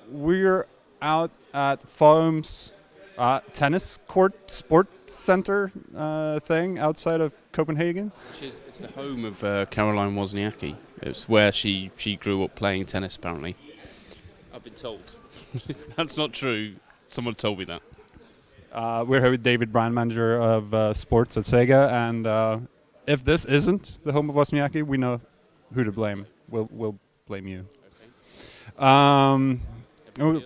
We're out at Foam's tennis court sports center thing outside of Copenhagen. It's the home of Caroline Wozniacki. It's where she grew up playing tennis, apparently. I've been told. If that's not true, someone told me that. We're here with David, brand manager of sports at Sega, and if this isn't the home of Wozniacki, we know who to blame. We'll blame you. Okay.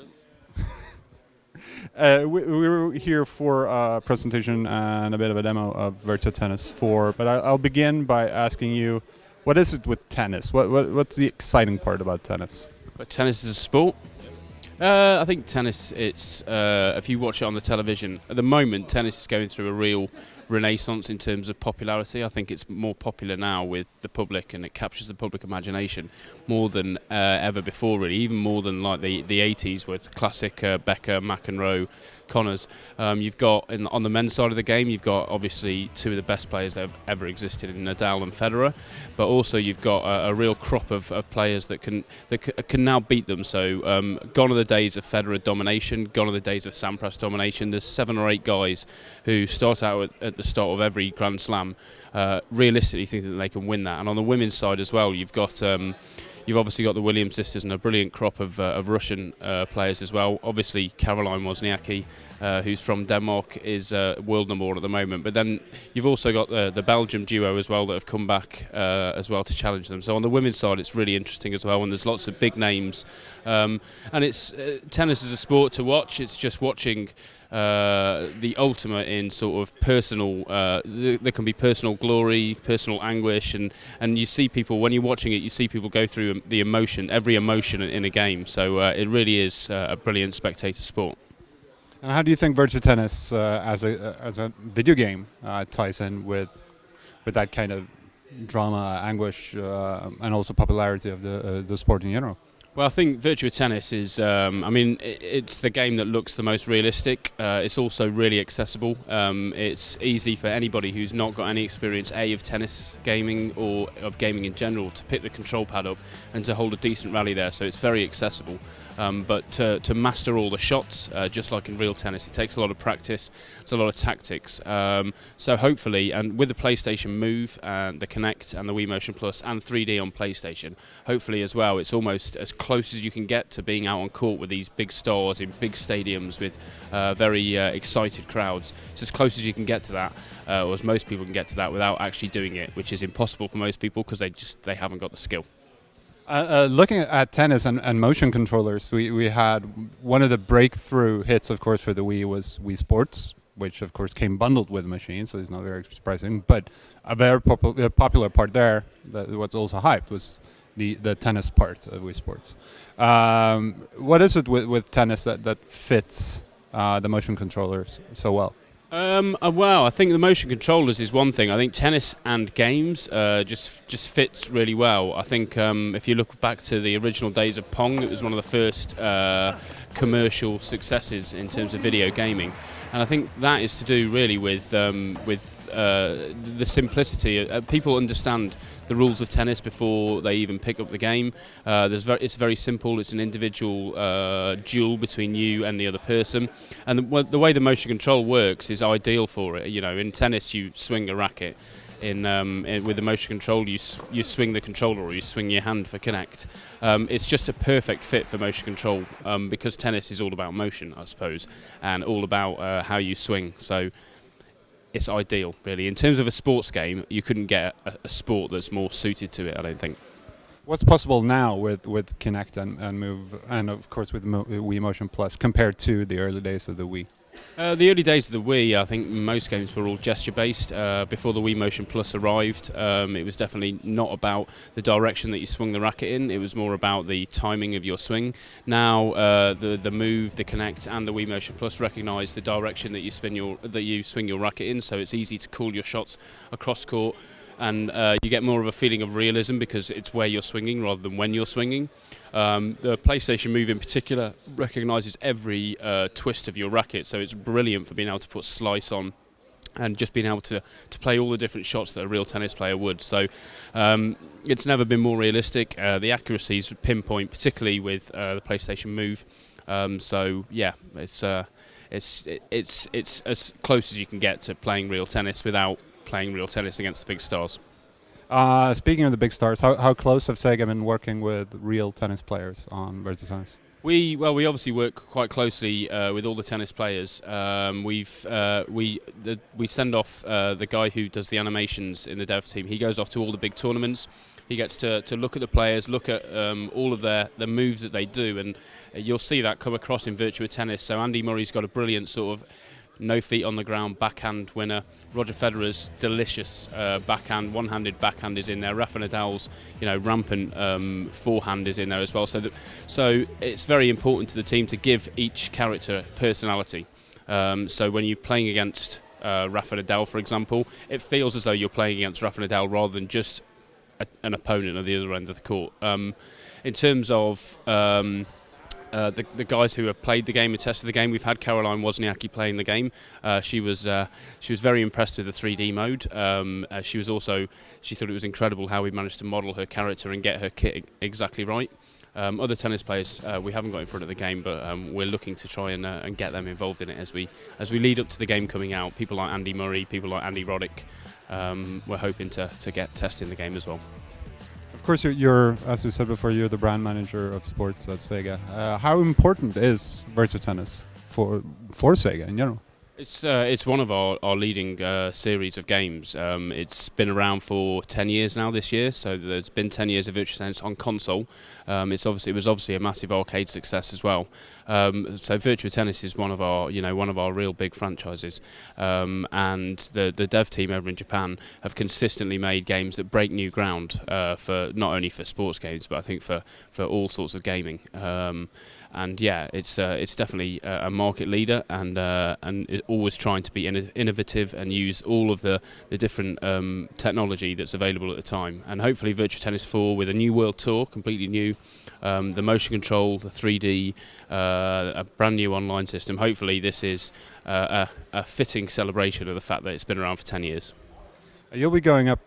We were here for a presentation and a bit of a demo of Virtua Tennis 4, but I'll begin by asking you, what is it with tennis? What's the exciting part about tennis? But tennis is a sport. I think tennis, it's if you watch it on the television, at the moment tennis is going through a real renaissance in terms of popularity. I think it's more popular now with the public, and it captures the public imagination more than ever before, really, even more than like the 80s with classic Becker, McEnroe, Connors. You've got, on the men's side of the game, you've got obviously two of the best players that have ever existed in Nadal and Federer, but also you've got a real crop of players that can now beat them. So gone are the days of Federer domination, gone are the days of Sampras domination. There's 7 or 8 guys who start out at the start of every Grand Slam realistically think that they can win that. And on the women's side as well, you've got you've obviously got the Williams sisters and a brilliant crop of Russian players as well. Obviously, Caroline Wozniacki, who's from Denmark, is world number 1 at the moment. But then you've also got the Belgium duo as well that have come back as well to challenge them. So on the women's side, it's really interesting as well, and there's lots of big names. And it's tennis is a sport to watch. It's just watching the ultimate in sort of personal, there can be personal glory, personal anguish, and you see people, when you're watching it, you see people go through the emotion, every emotion in a game. So it really is a brilliant spectator sport. And how do you think Virtua Tennis as a video game ties in with that kind of drama, anguish, and also popularity of the sport in general? Well, I think Virtua Tennis is, it's the game that looks the most realistic. It's also really accessible. It's easy for anybody who's not got any experience, of tennis gaming or of gaming in general, to pick the control pad up and to hold a decent rally there. So it's very accessible. But to master all the shots, just like in real tennis, it takes a lot of practice. It's a lot of tactics. So hopefully, and with the PlayStation Move, and the Kinect, and the Wii Motion Plus, and 3D on PlayStation, hopefully as well, it's almost as close as you can get to being out on court with these big stars in big stadiums with very excited crowds. It's as close as you can get to that, or as most people can get to that, without actually doing it, which is impossible for most people because they haven't got the skill. Looking at tennis and motion controllers, we had one of the breakthrough hits, of course, for the Wii was Wii Sports, which of course came bundled with the machine, so it's not very surprising. But a very popular part there, what's also hyped, was the tennis part of Wii Sports. What is it with tennis that fits the motion controllers so well? Well, I think the motion controllers is one thing. I think tennis and games just fits really well. I think if you look back to the original days of Pong, it was one of the first commercial successes in terms of video gaming, and I think that is to do really with the simplicity. People understand the rules of tennis before they even pick up the game. It's very simple. It's an individual duel between you and the other person, and the way the motion control works is ideal for it. You know, in tennis you swing a racket. With the motion control, you swing the controller, or you swing your hand for Kinect. It's just a perfect fit for motion control because tennis is all about motion, I suppose, and all about how you swing. So it's ideal, really. In terms of a sports game, you couldn't get a sport that's more suited to it, I don't think. What's possible now with Kinect and Move, and of course with Wii Motion Plus, compared to the early days of the Wii? The early days of the Wii, I think most games were all gesture-based. Before the Wii Motion Plus arrived, it was definitely not about the direction that you swung the racket in. It was more about the timing of your swing. Now, the Move, the Kinect, and the Wii Motion Plus recognise the direction that you swing your racket in, so it's easy to call your shots across court, and you get more of a feeling of realism because it's where you're swinging rather than when you're swinging. The PlayStation Move in particular recognises every twist of your racket, so it's brilliant for being able to put slice on and just being able to play all the different shots that a real tennis player would. So it's never been more realistic. The accuracy is pinpoint, particularly with the PlayStation Move. So yeah, it's as close as you can get to playing real tennis without playing real tennis against the big stars. Speaking of the big stars, how close have Sega been working with real tennis players on Virtua Tennis? We obviously work quite closely with all the tennis players. We send off the guy who does the animations in the dev team. He goes off to all the big tournaments. He gets to look at the players, look at all of the moves that they do, and you'll see that come across in Virtua Tennis. So Andy Murray's got a brilliant sort of no feet on the ground backhand winner. Roger Federer's delicious backhand, one-handed backhand is in there. Rafa Nadal's rampant forehand is in there as well. So it's very important to the team to give each character personality. So when you're playing against Rafa Nadal, for example, it feels as though you're playing against Rafa Nadal rather than just an opponent at the other end of the court. In terms of the guys who have played the game and tested the game, we've had Caroline Wozniacki playing the game. She was very impressed with the 3D mode. She thought it was incredible how we managed to model her character and get her kit exactly right. Other tennis players we haven't got in front of the game, but we're looking to try and get them involved in it as we lead up to the game coming out. People like Andy Murray, people like Andy Roddick. We're hoping to get testing the game as well. Of course, you're, as you said before, you're the brand manager of sports at Sega. How important is Virtua Tennis for Sega in general? It's one of our leading series of games. It's been around for 10 years now this year, so there's been 10 years of Virtua Tennis on console. It was obviously a massive arcade success as well. So Virtua Tennis is one of our real big franchises, and the dev team over in Japan have consistently made games that break new ground for not only for sports games, but I think for all sorts of gaming. And yeah, it's definitely a market leader, and is always trying to be innovative and use all of the different technology that's available at the time. And hopefully Virtua Tennis 4 with a new world tour, completely new, the motion control, the 3D, a brand new online system. Hopefully this is a fitting celebration of the fact that it's been around for 10 years. You'll be going up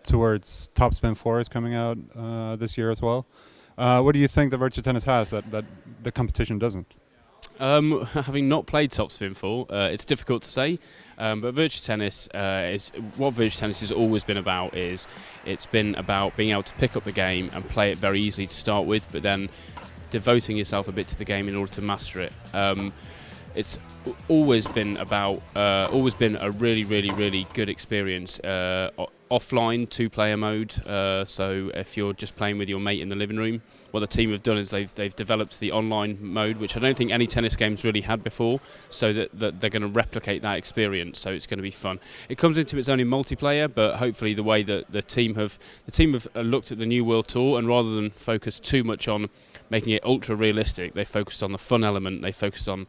towards Topspin 4 is coming out this year as well. What do you think that Virtua Tennis has that the competition doesn't? Having not played Topspin 4, it's difficult to say. But Virtua Tennis what Virtua Tennis has always been about. It's been about being able to pick up the game and play it very easily to start with, but then devoting yourself a bit to the game in order to master it. It's always been a really, really, really good experience. Offline 2-player mode, so if you're just playing with your mate in the living room, what the team have done is they've developed the online mode, which I don't think any tennis games really had before, so that they're going to replicate that experience, so it's going to be fun. It comes into its own in multiplayer, but hopefully the way that the team have looked at the New World Tour, and rather than focus too much on making it ultra realistic, they focused on the fun element, they focused on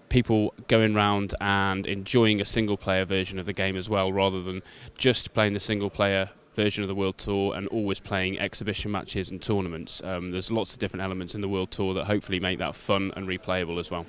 people going round and enjoying a single-player version of the game as well, rather than just playing the single-player version of the World Tour and always playing exhibition matches and tournaments. There's lots of different elements in the World Tour that hopefully make that fun and replayable as well.